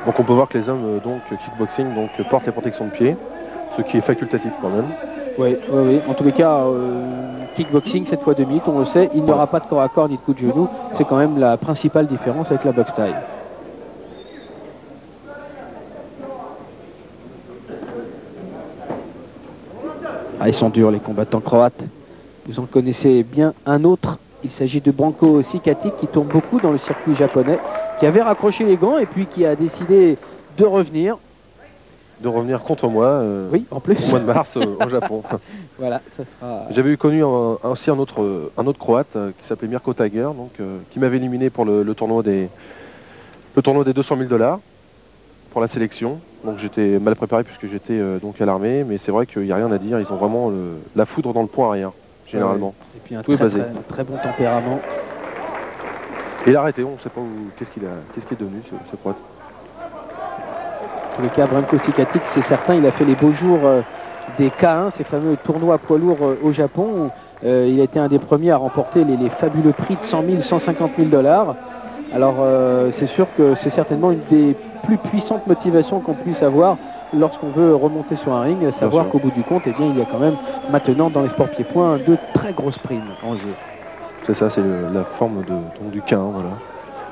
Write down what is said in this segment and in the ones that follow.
Donc on peut voir que les hommes donc kickboxing portent les protections de pied, ce qui est facultatif quand même. Oui, oui, oui. En tous les cas, kickboxing, cette fois 2 minutes, on le sait, il n'y aura pas de corps à corps ni de coup de genou. C'est quand même la principale différence avec la boxe taille. Ah, ils sont durs les combattants croates. Vous en connaissez bien un autre. Il s'agit de Branko Sikatic qui tourne beaucoup dans le circuit japonais, qui avait raccroché les gants et puis qui a décidé de revenir. De revenir contre moi oui, en plus. au mois de mars au Japon. Voilà, ça sera... J'avais connu aussi un autre croate qui s'appelait Mirko Tiger, qui m'avait éliminé pour le tournoi des 200 000 $. Pour la sélection, donc j'étais mal préparé puisque j'étais donc à l'armée, mais c'est vrai qu'il n'y a rien à dire, ils ont vraiment la foudre dans le poing arrière, généralement. Et puis un tout est basé. Très bon tempérament. Et il a arrêté, on ne sait pas qu'est-ce qu'il est devenu ce croate. En tous les cas, Branko Sikatic, c'est certain, il a fait les beaux jours des K1, ces fameux tournois poids lourds au Japon. Il a été un des premiers à remporter les fabuleux prix de 100 000, 150 000 $. Alors c'est sûr que c'est certainement une des plus puissantes motivations qu'on puisse avoir lorsqu'on veut remonter sur un ring, savoir qu'au bout du compte, eh bien, il y a quand même maintenant dans les sports pieds-points de très grosses primes en jeu. C'est ça, c'est la forme du K1, voilà.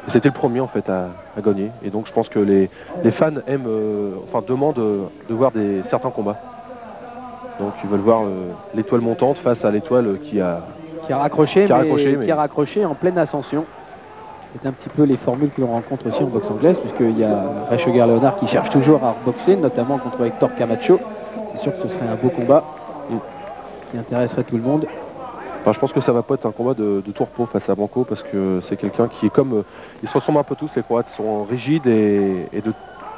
C'était le premier en fait à gagner, et donc je pense que les fans aiment, demandent de voir certains combats. Donc ils veulent voir l'étoile montante face à l'étoile qui a raccroché en pleine ascension. C'est un petit peu les formules que l'on rencontre aussi en boxe anglaise, puisqu'il y a Ray Sugar Leonard qui cherche toujours à boxer, notamment contre Hector Camacho. C'est sûr que ce serait un beau combat qui intéresserait tout le monde. Enfin, je pense que ça va pas être un combat de tourpeau face à Branko, parce que c'est quelqu'un qui est comme... ils se ressemblent un peu tous, les Croates, sont rigides et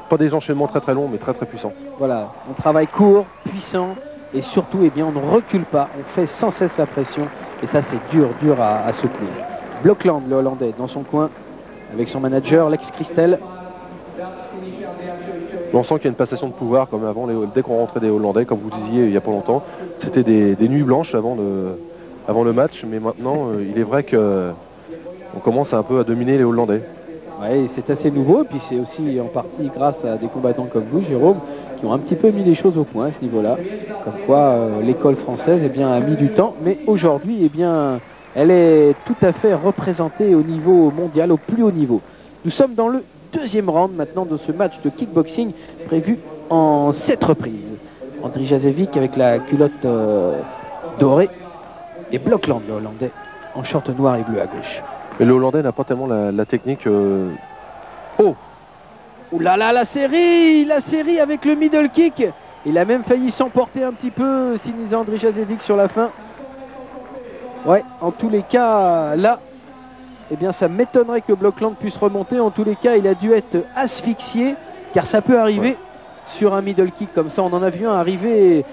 pas des enchaînements très très longs, mais très très puissants. Voilà, on travaille court, puissant, et surtout, eh bien, on ne recule pas, on fait sans cesse la pression, et ça c'est dur à soutenir. Blokland, le Hollandais, dans son coin, avec son manager, Lex Christel. On sent qu'il y a une passation de pouvoir, comme avant, dès qu'on rentrait des Hollandais, comme vous disiez il n'y a pas longtemps. C'était des nuits blanches avant le match, mais maintenant, il est vrai qu'on commence un peu à dominer les Hollandais. Oui, c'est assez nouveau, et puis c'est aussi en partie grâce à des combattants comme vous, Jérôme, qui ont un petit peu mis les choses au point à ce niveau-là. Comme quoi, l'école française eh bien, a mis du temps, mais aujourd'hui, eh bien... elle est tout à fait représentée au niveau mondial, au plus haut niveau. Nous sommes dans le deuxième round maintenant de ce match de kickboxing prévu en 7 reprises. Andrij Jasevic avec la culotte dorée et Blokland, le Hollandais, en short noir et bleu à gauche. Mais le Hollandais n'a pas tellement la technique... Oh là là, la série avec le middle kick. Il a même failli s'emporter un petit peu, sinisé Andrij Jasevic sur la fin. Ouais, en tous les cas, là, eh bien, ça m'étonnerait que Blokland puisse remonter. En tous les cas, il a dû être asphyxié, car ça peut arriver sur un middle kick comme ça. On en a vu un arriver